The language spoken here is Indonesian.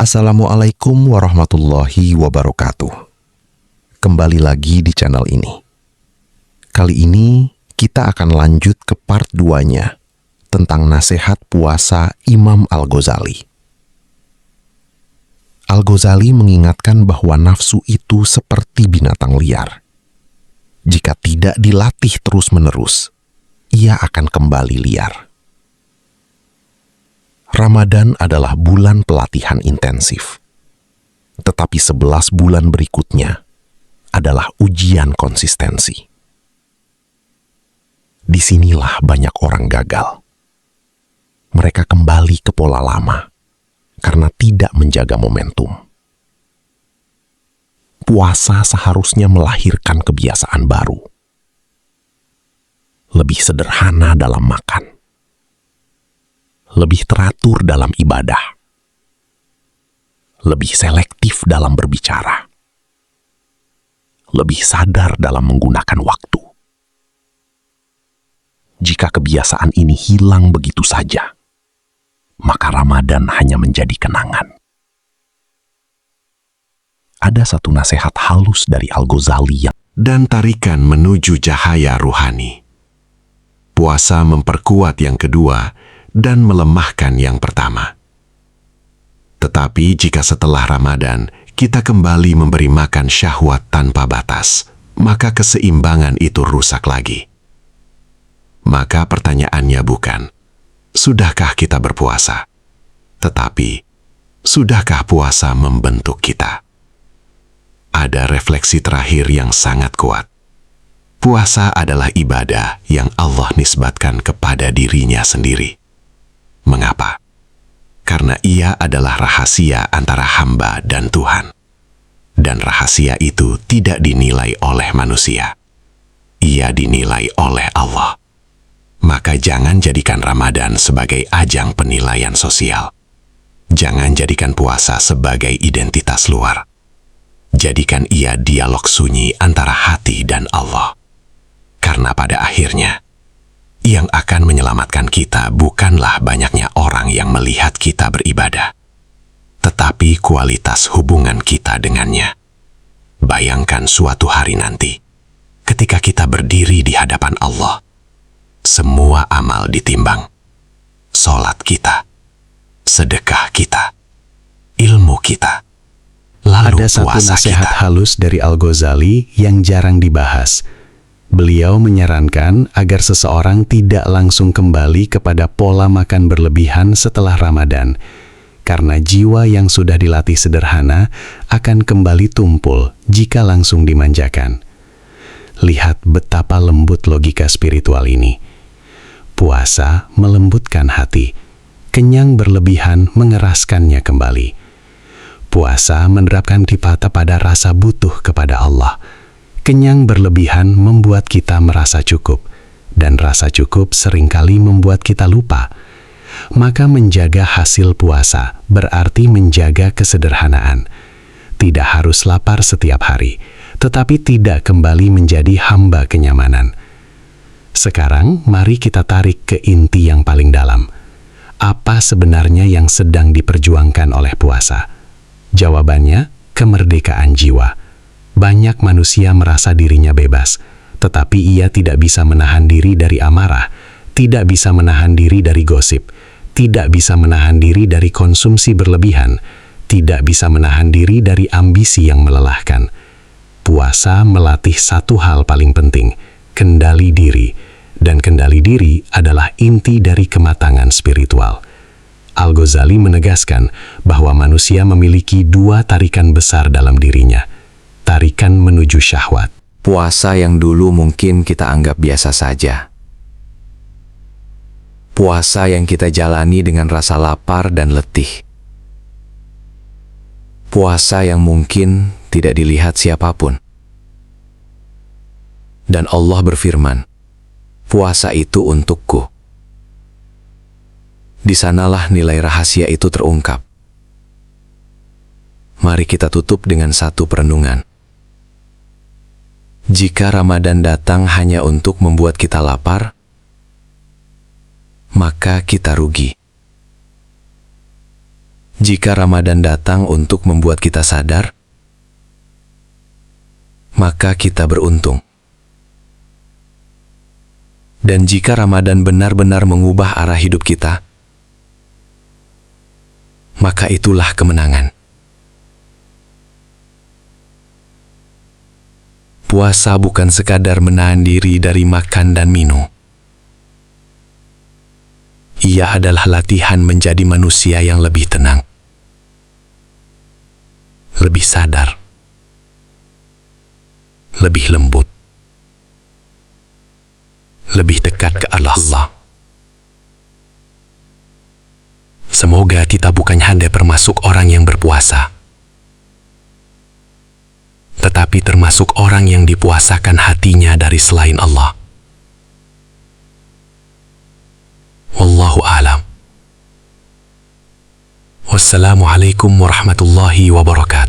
Assalamualaikum warahmatullahi wabarakatuh. Kembali lagi di channel ini. Kali ini kita akan lanjut ke part 2-nya tentang nasihat puasa Imam Al-Ghazali. Al-Ghazali mengingatkan bahwa nafsu itu seperti binatang liar. Jika tidak dilatih terus-menerus, ia akan kembali liar. Ramadan adalah bulan pelatihan intensif. Tetapi 11 bulan berikutnya adalah ujian konsistensi. Disinilah banyak orang gagal. Mereka kembali ke pola lama karena tidak menjaga momentum. Puasa seharusnya melahirkan kebiasaan baru. Lebih sederhana dalam makan. Lebih teratur dalam ibadah, lebih selektif dalam berbicara, lebih sadar dalam menggunakan waktu. Jika kebiasaan ini hilang begitu saja, maka Ramadan hanya menjadi kenangan. Ada satu nasihat halus dari Al-Ghazali dan tarikan menuju cahaya ruhani. Puasa memperkuat yang kedua dan melemahkan yang pertama. Tetapi jika setelah Ramadan kita kembali memberi makan syahwat tanpa batas, maka keseimbangan itu rusak lagi. Maka pertanyaannya bukan, sudahkah kita berpuasa? Tetapi, sudahkah puasa membentuk kita? Ada refleksi terakhir yang sangat kuat. Puasa adalah ibadah yang Allah nisbatkan kepada dirinya sendiri. Mengapa? Karena ia adalah rahasia antara hamba dan Tuhan. Dan rahasia itu tidak dinilai oleh manusia. Ia dinilai oleh Allah. Maka jangan jadikan Ramadan sebagai ajang penilaian sosial. Jangan jadikan puasa sebagai identitas luar. Jadikan ia dialog sunyi antara hati dan Allah. Karena pada akhirnya, yang akan menyelamatkan kita bukanlah banyaknya orang yang melihat kita beribadah, tetapi kualitas hubungan kita dengannya. Bayangkan suatu hari nanti, ketika kita berdiri di hadapan Allah, semua amal ditimbang. Salat kita, sedekah kita, ilmu kita, lalu ada satu puasa nasihat kita. halus dari Al-Ghazali yang jarang dibahas. Beliau menyarankan agar seseorang tidak langsung kembali kepada pola makan berlebihan setelah Ramadan, karena jiwa yang sudah dilatih sederhana akan kembali tumpul jika langsung dimanjakan. Lihat betapa lembut logika spiritual ini. Puasa melembutkan hati, kenyang berlebihan mengeraskannya kembali. Puasa menerapkan kita pada rasa butuh kepada Allah. Kenyang berlebihan membuat kita merasa cukup, dan rasa cukup seringkali membuat kita lupa. Maka menjaga hasil puasa berarti menjaga kesederhanaan. Tidak harus lapar setiap hari, tetapi tidak kembali menjadi hamba kenyamanan. Sekarang, mari kita tarik ke inti yang paling dalam. Apa sebenarnya yang sedang diperjuangkan oleh puasa? Jawabannya, kemerdekaan jiwa. Banyak manusia merasa dirinya bebas, tetapi ia tidak bisa menahan diri dari amarah, tidak bisa menahan diri dari gosip, tidak bisa menahan diri dari konsumsi berlebihan, tidak bisa menahan diri dari ambisi yang melelahkan. Puasa melatih satu hal paling penting, kendali diri, dan kendali diri adalah inti dari kematangan spiritual. Al-Ghazali menegaskan bahwa manusia memiliki dua tarikan besar dalam dirinya. Tarikan menuju syahwat. Puasa yang dulu mungkin kita anggap biasa saja. Puasa yang kita jalani dengan rasa lapar dan letih. Puasa yang mungkin tidak dilihat siapapun. Dan Allah berfirman, puasa itu untukku. Di sanalah nilai rahasia itu terungkap. Mari kita tutup dengan satu perenungan. Jika Ramadan datang hanya untuk membuat kita lapar, maka kita rugi. Jika Ramadan datang untuk membuat kita sadar, maka kita beruntung. Dan jika Ramadan benar-benar mengubah arah hidup kita, maka itulah kemenangan. Puasa bukan sekadar menahan diri dari makan dan minum. Ia adalah latihan menjadi manusia yang lebih tenang, lebih sadar, lebih lembut, lebih dekat ke Allah. Semoga kita bukan hanya termasuk orang yang berpuasa, tetapi termasuk orang yang dipuasakan hatinya dari selain Allah. Wallahu a'lam. Wassalamualaikum warahmatullahi wabarakatuh.